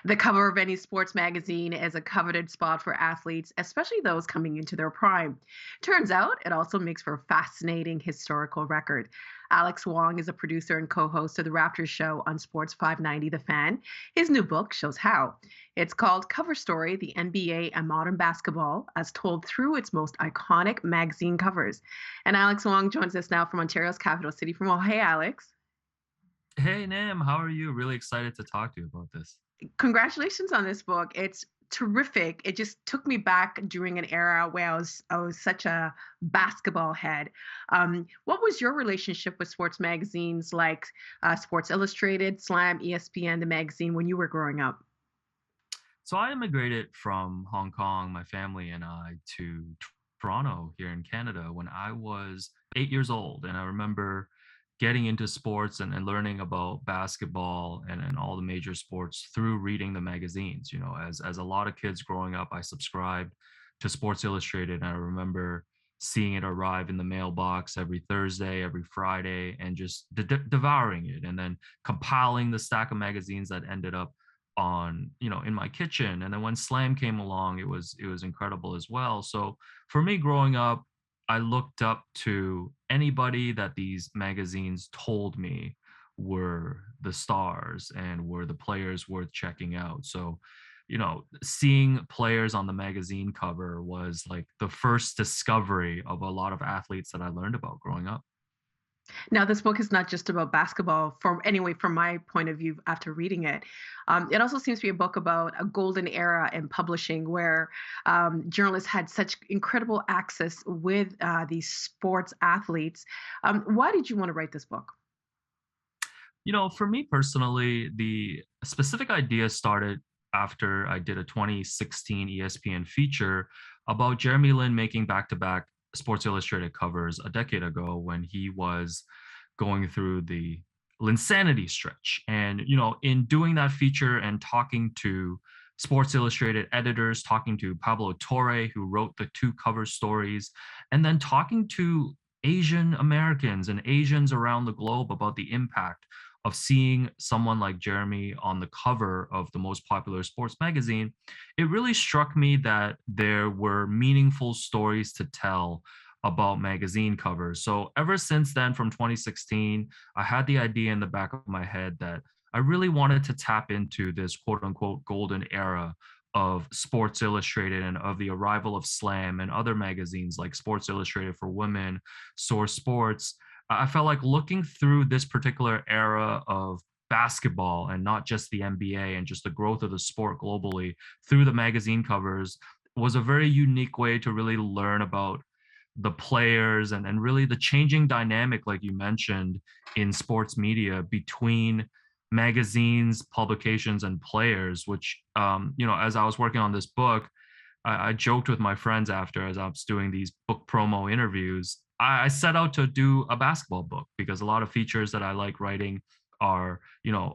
The cover of any sports magazine is a coveted spot for athletes, especially those coming into their prime. Turns out it also makes for a fascinating historical record. Alex Wong is a producer and co host of the Raptors Show on Sports 590 The Fan. His new book shows how. It's called Cover Story: The NBA and Modern Basketball, as told through its most iconic magazine covers. And Alex Wong joins us now from Ontario's capital city. Oh, hey, Alex. Hey Nam, how are you? Really excited to talk to you about this. Congratulations on this book. It's terrific. It just took me back during an era where I was such a basketball head. What was your relationship with sports magazines like Sports Illustrated, Slam, ESPN, the magazine when you were growing up? So I immigrated from Hong Kong, my family and I, to Toronto here in Canada when I was 8 years old. And I remember getting into sports and learning about basketball and all the major sports through reading the magazines. As a lot of kids growing up, I subscribed to Sports Illustrated. And I remember seeing it arrive in the mailbox every Thursday, every Friday, and just devouring it and then compiling the stack of magazines that ended up on in my kitchen. And then when Slam came along, it was incredible as well. So for me growing up, I looked up to anybody that these magazines told me were the stars and were the players worth checking out. So seeing players on the magazine cover was like the first discovery of a lot of athletes that I learned about growing up. Now, this book is not just about basketball, from my point of view after reading it. It also seems to be a book about a golden era in publishing where journalists had such incredible access with these sports athletes. Why did you want to write this book? For me personally, the specific idea started after I did a 2016 ESPN feature about Jeremy Lin making back to back Sports Illustrated covers a decade ago when he was going through the Linsanity stretch. And, in doing that feature and talking to Sports Illustrated editors, talking to Pablo Torre, who wrote the two cover stories, and then talking to Asian Americans and Asians around the globe about the impact of seeing someone like Jeremy on the cover of the most popular sports magazine, it really struck me that there were meaningful stories to tell about magazine covers. So ever since then, from 2016, I had the idea in the back of my head that I really wanted to tap into this quote unquote golden era of Sports Illustrated and of the arrival of Slam and other magazines like Sports Illustrated for Women, Source Sports. I felt like looking through this particular era of basketball and not just the NBA and just the growth of the sport globally through the magazine covers was a very unique way to really learn about the players and really the changing dynamic, like you mentioned, in sports media between magazines, publications, and players, which, as I was working on this book, I joked with my friends after as I was doing these book promo interviews. I set out to do a basketball book because a lot of features that I like writing are,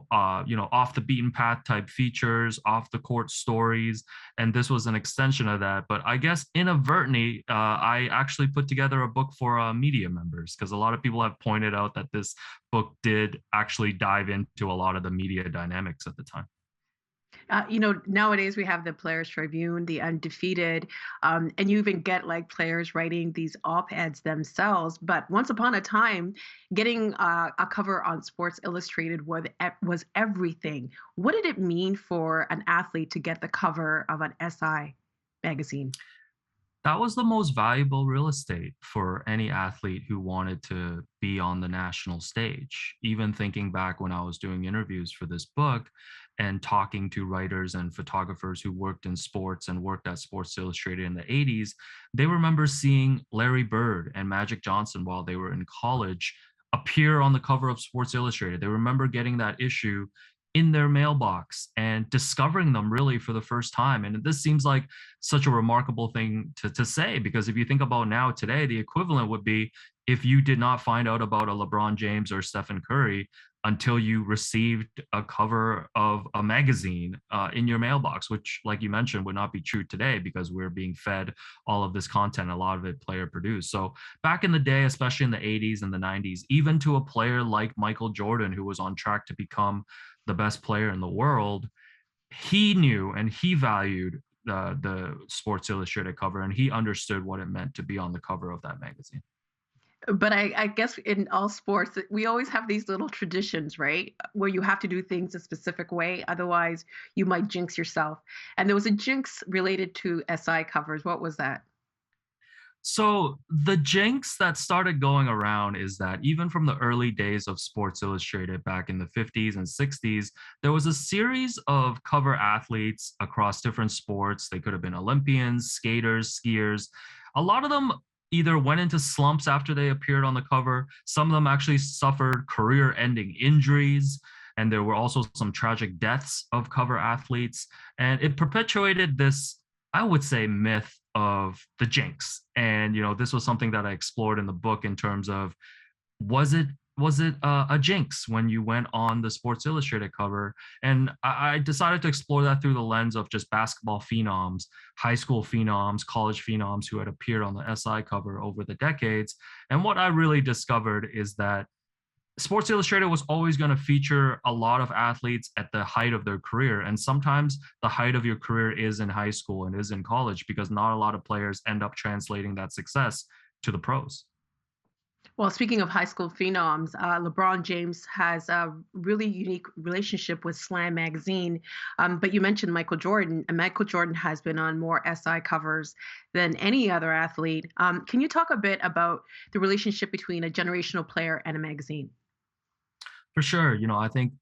off the beaten path type features, off the court stories, and this was an extension of that. But I guess inadvertently, I actually put together a book for media members because a lot of people have pointed out that this book did actually dive into a lot of the media dynamics at the time. Nowadays we have the Players Tribune, the Undefeated, and you even get like players writing these op-eds themselves. But once upon a time, getting a cover on Sports Illustrated was everything. What did it mean for an athlete to get the cover of an SI magazine? That was the most valuable real estate for any athlete who wanted to be on the national stage. Even thinking back when I was doing interviews for this book and talking to writers and photographers who worked in sports and worked at Sports Illustrated in the 80s, they remember seeing Larry Bird and Magic Johnson while they were in college appear on the cover of Sports Illustrated. They remember getting that issue in their mailbox and discovering them really for the first time. And this seems like such a remarkable thing to say, because if you think about now today, the equivalent would be if you did not find out about a LeBron James or Stephen Curry until you received a cover of a magazine in your mailbox, which, like you mentioned, would not be true today because we're being fed all of this content, a lot of it player produced. So back in the day, especially in the 80s and the 90s, even to a player like Michael Jordan, who was on track to become the best player in the world, he knew and he valued the Sports Illustrated cover, and he understood what it meant to be on the cover of that magazine. But I guess in all sports, we always have these little traditions, right? Where you have to do things a specific way. Otherwise, you might jinx yourself. And there was a jinx related to SI covers. What was that? So the jinx that started going around is that even from the early days of Sports Illustrated back in the 50s and 60s, there was a series of cover athletes across different sports. They could have been Olympians, skaters, skiers. A lot of them either went into slumps after they appeared on the cover. Some of them actually suffered career-ending injuries. And there were also some tragic deaths of cover athletes. And it perpetuated this, I would say, myth of the jinx. And this was something that I explored in the book in terms of, was it a jinx when you went on the Sports Illustrated cover? And I decided to explore that through the lens of just basketball phenoms, high school phenoms, college phenoms who had appeared on the SI cover over the decades. And what I really discovered is that Sports Illustrated was always going to feature a lot of athletes at the height of their career. And sometimes the height of your career is in high school and is in college, because not a lot of players end up translating that success to the pros. Well, speaking of high school phenoms, LeBron James has a really unique relationship with Slam magazine. But you mentioned Michael Jordan, and Michael Jordan has been on more SI covers than any other athlete. Can you talk a bit about the relationship between a generational player and a magazine? For sure. I think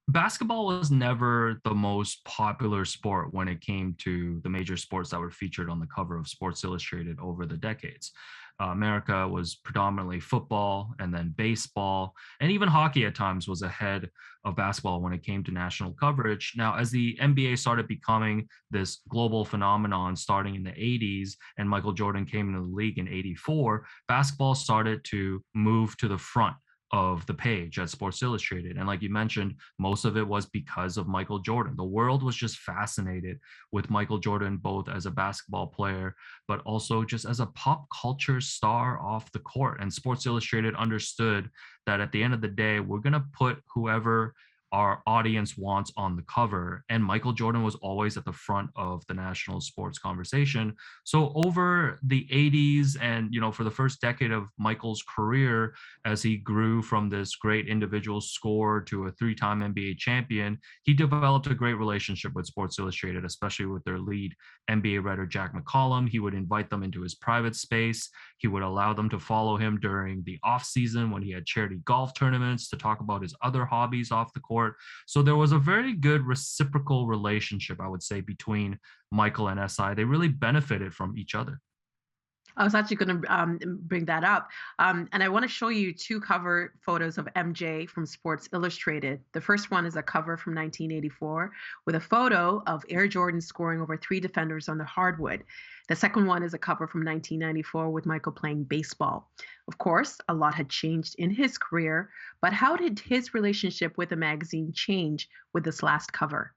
basketball was never the most popular sport when it came to the major sports that were featured on the cover of Sports Illustrated over the decades. America was predominantly football and then baseball, and even hockey at times was ahead of basketball when it came to national coverage. Now, as the NBA started becoming this global phenomenon starting in the 80s, and Michael Jordan came into the league in 84, basketball started to move to the front of the page at Sports Illustrated. And like you mentioned, most of it was because of Michael Jordan. The world was just fascinated with Michael Jordan, both as a basketball player, but also just as a pop culture star off the court. And Sports Illustrated understood that at the end of the day, we're going to put whoever our audience wants on the cover. And Michael Jordan was always at the front of the national sports conversation. So over the 80s and, for the first decade of Michael's career, as he grew from this great individual scorer to a three-time NBA champion, he developed a great relationship with Sports Illustrated, especially with their lead NBA writer, Jack McCollum. He would invite them into his private space. He would allow them to follow him during the off season when he had charity golf tournaments to talk about his other hobbies off the court. So there was a very good reciprocal relationship, I would say, between Michael and SI. They really benefited from each other. I was actually going to bring that up. And I want to show you two cover photos of MJ from Sports Illustrated. The first one is a cover from 1984 with a photo of Air Jordan scoring over three defenders on the hardwood. The second one is a cover from 1994 with Michael playing baseball. Of course, a lot had changed in his career, but how did his relationship with the magazine change with this last cover?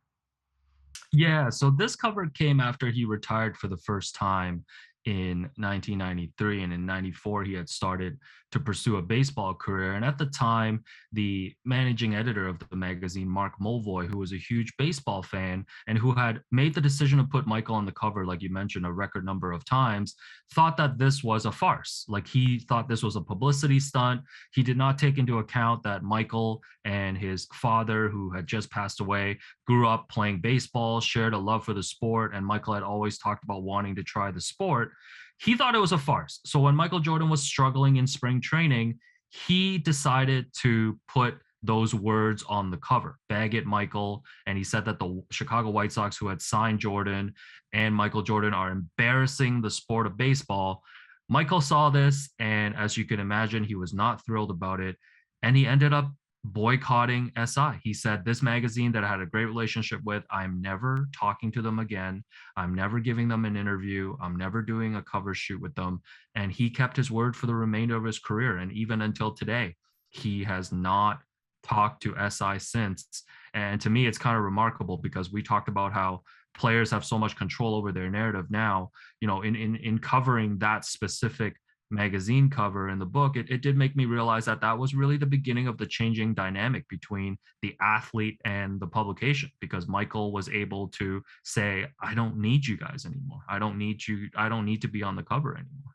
Yeah, so this cover came after he retired for the first time in 1993, and in 94 he had started to pursue a baseball career. And at the time, the managing editor of the magazine, Mark Mulvoy, who was a huge baseball fan and who had made the decision to put Michael on the cover, like you mentioned, a record number of times, thought that this was a farce. Like, he thought this was a publicity stunt. He did not take into account that Michael and his father, who had just passed away, grew up playing baseball, shared a love for the sport, and Michael had always talked about wanting to try the sport. He thought it was a farce. So when Michael Jordan was struggling in spring training, he decided to put those words on the cover, "Bag it, Michael." And he said that the Chicago White Sox, who had signed Jordan and Michael Jordan, are embarrassing the sport of baseball. Michael saw this, and as you can imagine, he was not thrilled about it. And he ended up boycotting SI. He said, "This magazine that I had a great relationship with, I'm never talking to them again. I'm never giving them an interview. I'm never doing a cover shoot with them." And he kept his word for the remainder of his career. And even until today, he has not talked to SI since. And to me, it's kind of remarkable, because we talked about how players have so much control over their narrative now. In covering that specific magazine cover in the book, it did make me realize that that was really the beginning of the changing dynamic between the athlete and the publication, because Michael was able to say, I don't need you guys anymore. I don't need you. I don't need to be on the cover anymore.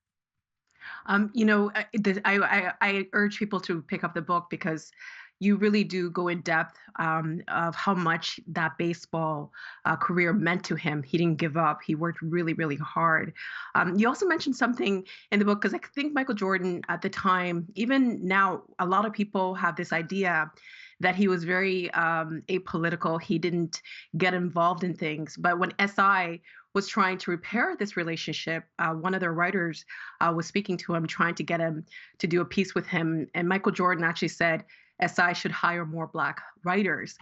I urge people to pick up the book because you really do go in depth of how much that baseball career meant to him. He didn't give up. He worked really, really hard. You also mentioned something in the book because I think Michael Jordan at the time, even now, a lot of people have this idea that he was very apolitical. He didn't get involved in things. But when SI was trying to repair this relationship, one of their writers was speaking to him, trying to get him to do a piece with him. And Michael Jordan actually said SI should hire more Black writers.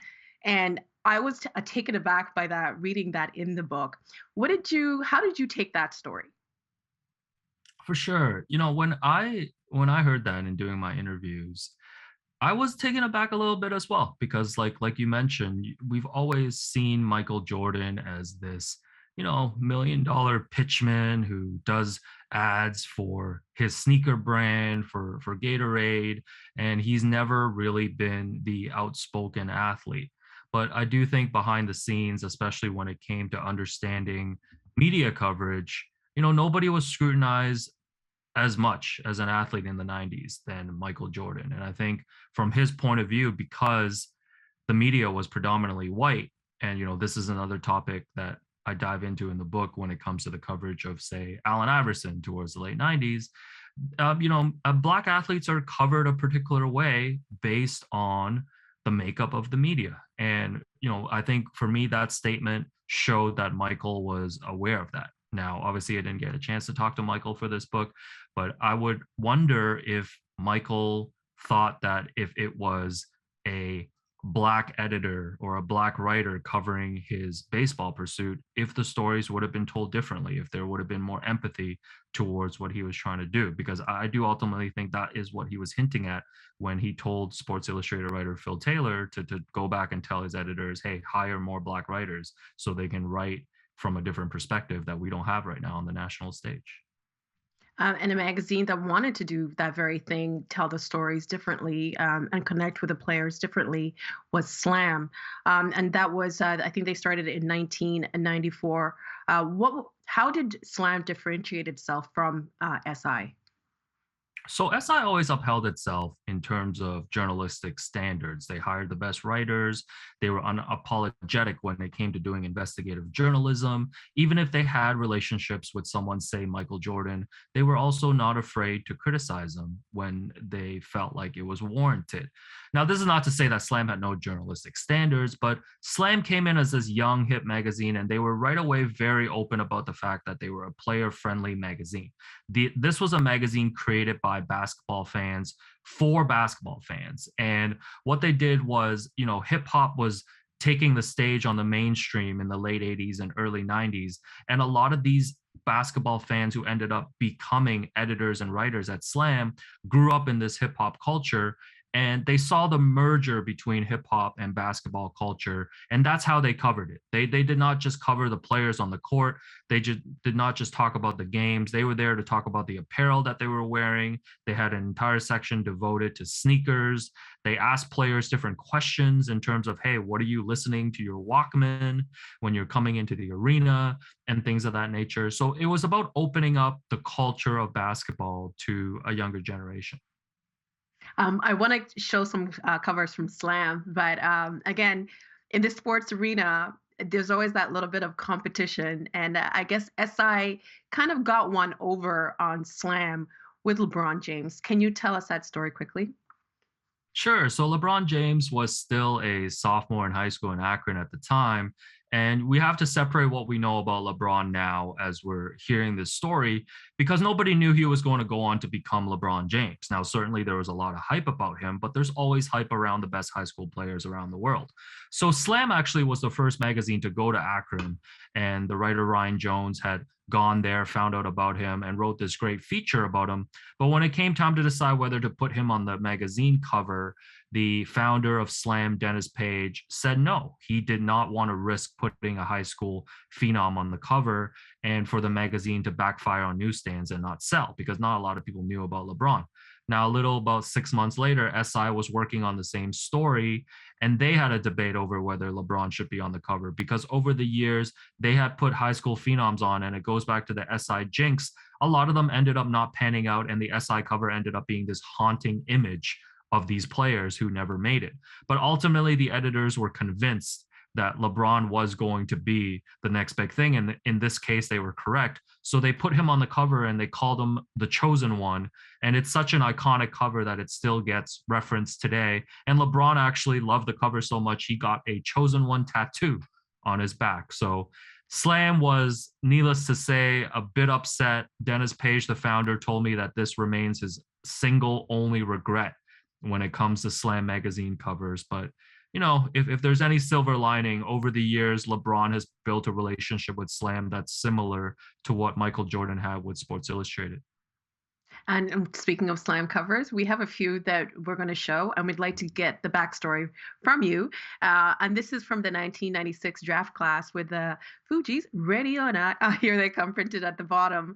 And I was taken aback by that, reading that in the book. How did you take that story? For sure. When I heard that in doing my interviews, I was taken aback a little bit as well, because like you mentioned, we've always seen Michael Jordan as this, $1 million pitchman who does ads for his sneaker brand for Gatorade, and he's never really been the outspoken athlete. But I do think behind the scenes, especially when it came to understanding media coverage, nobody was scrutinized as much as an athlete in the 90s than Michael Jordan. And I think from his point of view, because the media was predominantly white, and this is another topic that I dive into in the book when it comes to the coverage of, say, Allen Iverson towards the late 90s. Black athletes are covered a particular way based on the makeup of the media. And, I think for me, that statement showed that Michael was aware of that. Now, obviously, I didn't get a chance to talk to Michael for this book, but I would wonder if Michael thought that if it was a Black editor or a Black writer covering his baseball pursuit, if the stories would have been told differently, if there would have been more empathy towards what he was trying to do. Because I do ultimately think that is what he was hinting at when he told Sports Illustrated writer Phil Taylor to go back and tell his editors, hey, hire more Black writers so they can write from a different perspective that we don't have right now on the national stage. And a magazine that wanted to do that very thing, tell the stories differently, and connect with the players differently, was Slam. And that was, I think they started in 1994. How did Slam differentiate itself from SI? So SI always upheld itself in terms of journalistic standards. They hired the best writers. They were unapologetic when it came to doing investigative journalism. Even if they had relationships with someone, say Michael Jordan, they were also not afraid to criticize him when they felt like it was warranted. Now, this is not to say that Slam had no journalistic standards, but Slam came in as this young, hip magazine, and they were right away very open about the fact that they were a player-friendly magazine. This was a magazine created by basketball fans for basketball fans. And what they did was, hip hop was taking the stage on the mainstream in the late 80s and early 90s. And a lot of these basketball fans who ended up becoming editors and writers at Slam grew up in this hip hop culture, and they saw the merger between hip hop and basketball culture, and that's how they covered it. They did not just cover the players on the court. They just did not just talk about the games. They were there to talk about the apparel that they were wearing. They had an entire section devoted to sneakers. They asked players different questions in terms of, hey, what are you listening to your Walkman when you're coming into the arena, and things of that nature. So it was about opening up the culture of basketball to a younger generation. I want to show some covers from Slam, but again, in the sports arena, there's always that little bit of competition, and I guess SI kind of got one over on Slam with LeBron James. Can you tell us that story quickly? Sure. So LeBron James was still a sophomore in high school in Akron at the time. And we have to separate what we know about LeBron now as we're hearing this story, because nobody knew he was going to go on to become LeBron James. Now, certainly there was a lot of hype about him, but there's always hype around the best high school players around the world. So Slam actually was the first magazine to go to Akron, and the writer Ryan Jones had gone there, found out about him, and wrote this great feature about him. But when it came time to decide whether to put him on the magazine cover, the founder of Slam, Dennis Page, said no. He did not want to risk putting a high school phenom on the cover and for the magazine to backfire on newsstands and not sell, because not a lot of people knew about LeBron. Now, a little about 6 months later, SI was working on the same story, and they had a debate over whether LeBron should be on the cover, because over the years, they had put high school phenoms on, and it goes back to the SI jinx. A lot of them ended up not panning out, and the SI cover ended up being this haunting image of these players who never made it. But ultimately, the editors were convinced that LeBron was going to be the next big thing. And in this case, they were correct. So they put him on the cover and they called him the chosen one. And it's such an iconic cover that it still gets referenced today. And LeBron actually loved the cover so much, he got a chosen one tattoo on his back. So Slam was, needless to say, a bit upset. Dennis Page, the founder, told me that this remains his single only regret when it comes to Slam magazine covers. But if there's any silver lining, over the years, LeBron has built a relationship with Slam that's similar to what Michael Jordan had with Sports Illustrated. And speaking of Slam covers, we have a few that we're going to show, and we'd like to get the backstory from you. And this is from the 1996 draft class with the Fuji's "Ready or Not." Here they come printed at the bottom.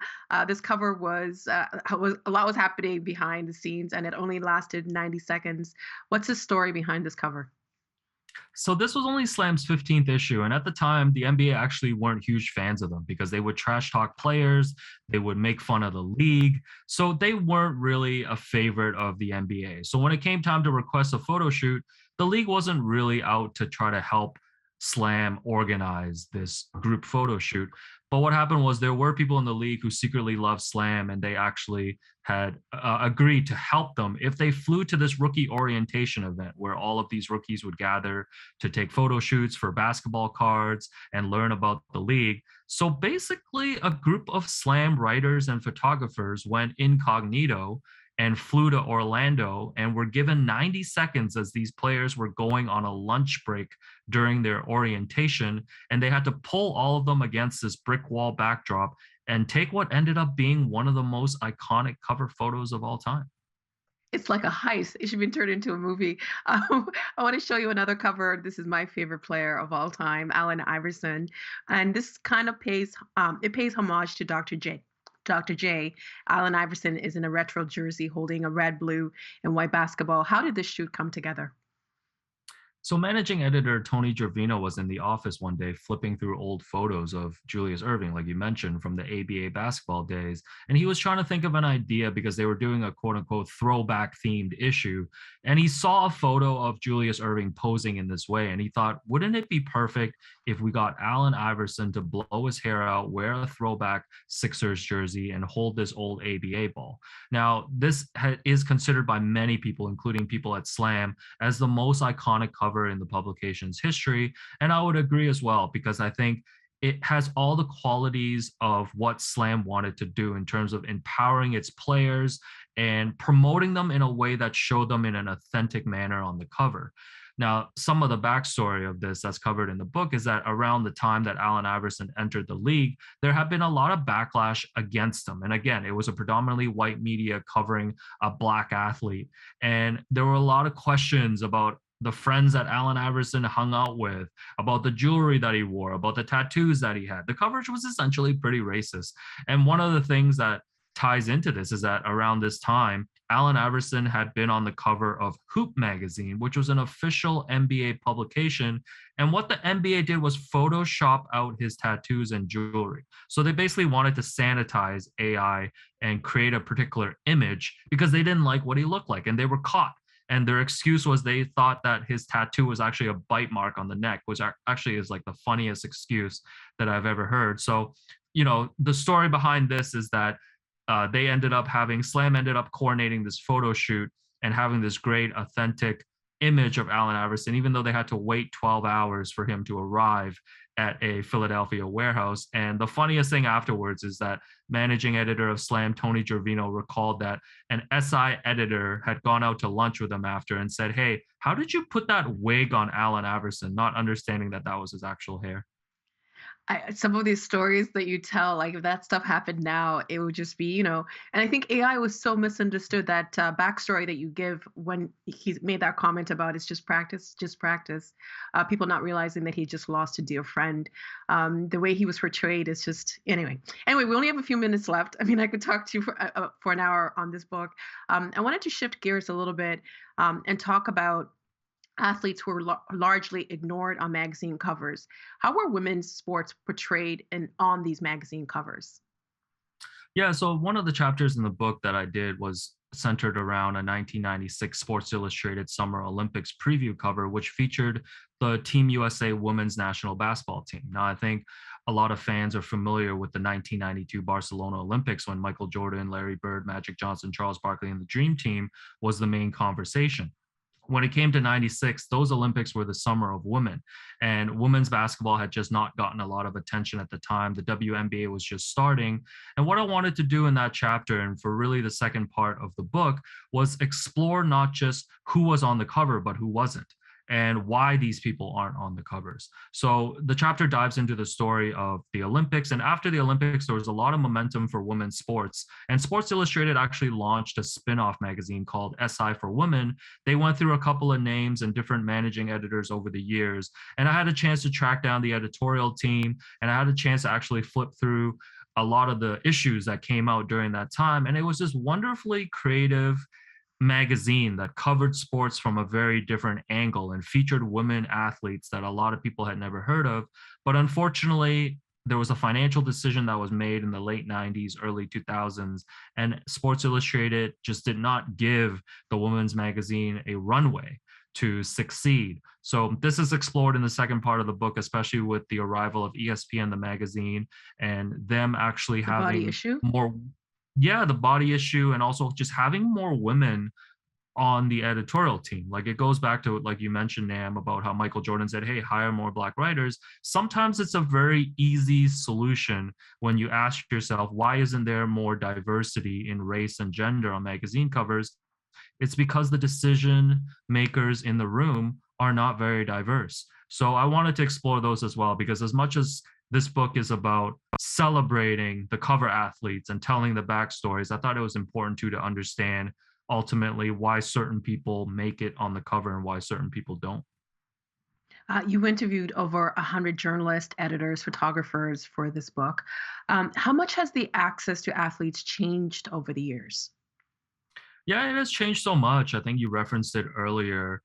This cover was a lot was happening behind the scenes, and it only lasted 90 seconds. What's the story behind this cover? So this was only Slam's 15th issue, and at the time, the NBA actually weren't huge fans of them because they would trash talk players, they would make fun of the league, so they weren't really a favorite of the NBA. So when it came time to request a photo shoot, the league wasn't really out to try to help Slam organize this group photo shoot. But what happened was there were people in the league who secretly loved Slam, and they actually had agreed to help them if they flew to this rookie orientation event where all of these rookies would gather to take photo shoots for basketball cards and learn about the league. So basically, a group of Slam writers and photographers went incognito and flew to Orlando and were given 90 seconds as these players were going on a lunch break during their orientation. And they had to pull all of them against this brick wall backdrop and take what ended up being one of the most iconic cover photos of all time. It's like a heist. It should be turned into a movie. I want to show you another cover. This is my favorite player of all time, Allen Iverson, and this kind of pays homage to Dr. J. Dr. J. Allen Iverson is in a retro jersey holding a red, blue, and white basketball. How did this shoot come together? So managing editor Tony Gervino was in the office one day flipping through old photos of Julius Erving, like you mentioned, from the ABA basketball days. And he was trying to think of an idea because they were doing a quote unquote throwback themed issue. And he saw a photo of Julius Erving posing in this way. And he thought, wouldn't it be perfect if we got Allen Iverson to blow his hair out, wear a throwback Sixers jersey, and hold this old ABA ball? Now, this is considered by many people, including people at Slam, as the most iconic cover in the publication's history. And I would agree as well, because I think it has all the qualities of what Slam wanted to do in terms of empowering its players and promoting them in a way that showed them in an authentic manner on the cover. Now, some of the backstory of this that's covered in the book is that around the time that Allen Iverson entered the league, there had been a lot of backlash against him. And again, it was a predominantly white media covering a black athlete. And there were a lot of questions about the friends that Allen Iverson hung out with, about the jewelry that he wore, about the tattoos that he had. The coverage was essentially pretty racist. And one of the things that ties into this is that around this time, Allen Iverson had been on the cover of Hoop magazine, which was an official NBA publication. And what the NBA did was Photoshop out his tattoos and jewelry. So they basically wanted to sanitize AI and create a particular image because they didn't like what he looked like, and they were caught. And their excuse was they thought that his tattoo was actually a bite mark on the neck, which actually is like the funniest excuse that I've ever heard. So, the story behind this is that Slam ended up coordinating this photo shoot and having this great, authentic image of Allen Iverson, even though they had to wait 12 hours for him to arrive at a Philadelphia warehouse. And the funniest thing afterwards is that managing editor of Slam, Tony Gervino, recalled that an SI editor had gone out to lunch with him after and said, "Hey, how did you put that wig on Allen Iverson?" Not understanding that that was his actual hair. Some of these stories that you tell, like if that stuff happened now, it would just be, and I think AI was so misunderstood that backstory that you give when he made that comment about it's just practice, just practice. People not realizing that he just lost a dear friend. The way he was portrayed is just, anyway. Anyway, we only have a few minutes left. I mean, I could talk to you for an hour on this book. I wanted to shift gears a little bit and talk about athletes who were largely ignored on magazine covers. How were women's sports portrayed on these magazine covers? Yeah, so one of the chapters in the book that I did was centered around a 1996 Sports Illustrated Summer Olympics preview cover, which featured the Team USA women's national basketball team. Now, I think a lot of fans are familiar with the 1992 Barcelona Olympics when Michael Jordan, Larry Bird, Magic Johnson, Charles Barkley, and the Dream Team was the main conversation. When it came to 96, those Olympics were the summer of women, and women's basketball had just not gotten a lot of attention at the time. The WNBA was just starting. And what I wanted to do in that chapter, and for really the second part of the book, was explore not just who was on the cover, but who wasn't, and why these people aren't on the covers. So the chapter dives into the story of the Olympics. And after the Olympics, there was a lot of momentum for women's sports. And Sports Illustrated actually launched a spin-off magazine called SI for Women. They went through a couple of names and different managing editors over the years. And I had a chance to track down the editorial team, and I had a chance to actually flip through a lot of the issues that came out during that time. And it was this wonderfully creative magazine that covered sports from a very different angle and featured women athletes that a lot of people had never heard of. But unfortunately, there was a financial decision that was made in the late 90s, early 2000s, and Sports Illustrated just did not give the women's magazine a runway to succeed. So this is explored in the second part of the book, especially with the arrival of ESPN, the magazine, and them actually The body having issue? more, yeah, the body issue, and also just having more women on the editorial team. Like it goes back to, like you mentioned, Nam, about how Michael Jordan said, "Hey, hire more Black writers." Sometimes it's a very easy solution when you ask yourself, why isn't there more diversity in race and gender on magazine covers? It's because the decision makers in the room are not very diverse. So I wanted to explore those as well, because as much as this book is about celebrating the cover athletes and telling the backstories, I thought it was important too to understand ultimately why certain people make it on the cover and why certain people don't. You interviewed over 100 journalists, editors, photographers for this book. How much has the access to athletes changed over the years? Yeah, it has changed so much. I think you referenced it earlier.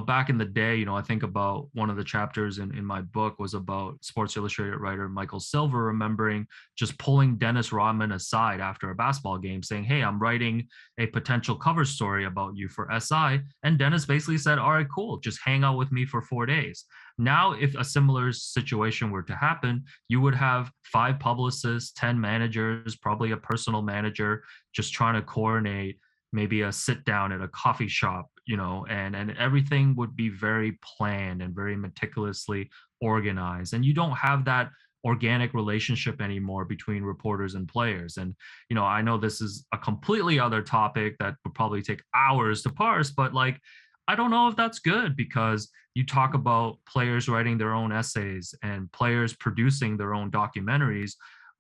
Back in the day, I think about one of the chapters in my book was about Sports Illustrated writer Michael Silver remembering just pulling Dennis Rodman aside after a basketball game saying, "Hey, I'm writing a potential cover story about you for SI." And Dennis basically said, "All right, cool, just hang out with me for 4 days." Now, if a similar situation were to happen, you would have 5 publicists, 10 managers, probably a personal manager just trying to coordinate maybe a sit down at a coffee shop, and everything would be very planned and very meticulously organized. And you don't have that organic relationship anymore between reporters and players. And, I know this is a completely other topic that would probably take hours to parse, but like, I don't know if that's good, because you talk about players writing their own essays and players producing their own documentaries.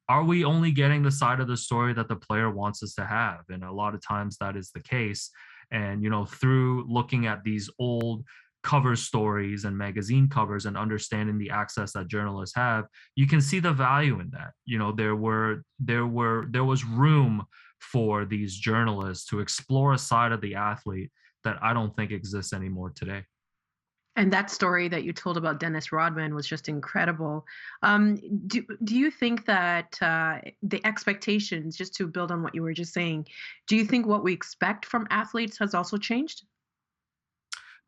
Are we only getting the side of the story that the player wants us to have? And a lot of times that is the case. And, through looking at these old cover stories and magazine covers and understanding the access that journalists have, you can see the value in that. There was room for these journalists to explore a side of the athlete that I don't think exists anymore today. And that story that you told about Dennis Rodman was just incredible. Do you think that the expectations, just to build on what you were just saying, do you think what we expect from athletes has also changed?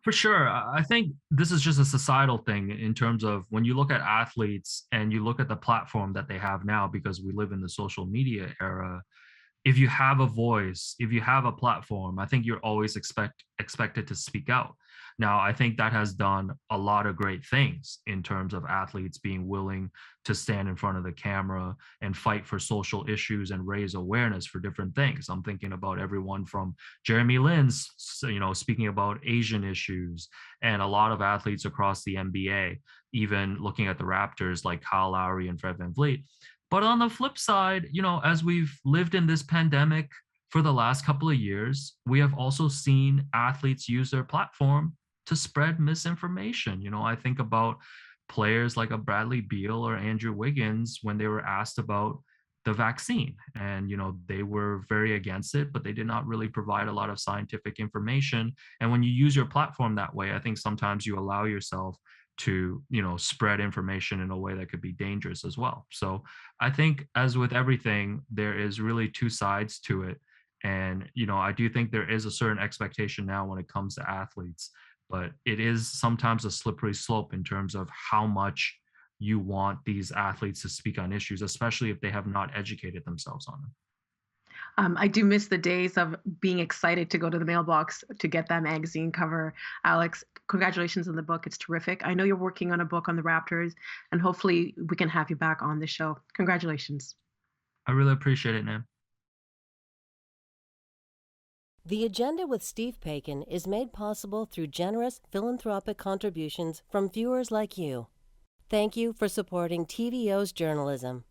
For sure. I think this is just a societal thing in terms of when you look at athletes and you look at the platform that they have now, because we live in the social media era. If you have a voice, if you have a platform, I think you're always expected to speak out. Now, I think that has done a lot of great things in terms of athletes being willing to stand in front of the camera and fight for social issues and raise awareness for different things. I'm thinking about everyone from Jeremy Lin's, speaking about Asian issues, and a lot of athletes across the NBA, even looking at the Raptors like Kyle Lowry and Fred VanVleet. But on the flip side, as we've lived in this pandemic for the last couple of years, we have also seen athletes use their platform to spread misinformation. I think about players like a Bradley Beal or Andrew Wiggins when they were asked about the vaccine, and they were very against it, but they did not really provide a lot of scientific information. And when you use your platform that way, I think sometimes you allow yourself to spread information in a way that could be dangerous as well. So I think, as with everything, there is really two sides to it. And I do think there is a certain expectation now when it comes to athletes, but it is sometimes a slippery slope in terms of how much you want these athletes to speak on issues, especially if they have not educated themselves on them. I do miss the days of being excited to go to the mailbox to get that magazine cover. Alex, congratulations on the book. It's terrific. I know you're working on a book on the Raptors, and hopefully we can have you back on the show. Congratulations. I really appreciate it, Nam. The Agenda with Steve Paikin is made possible through generous philanthropic contributions from viewers like you. Thank you for supporting TVO's journalism.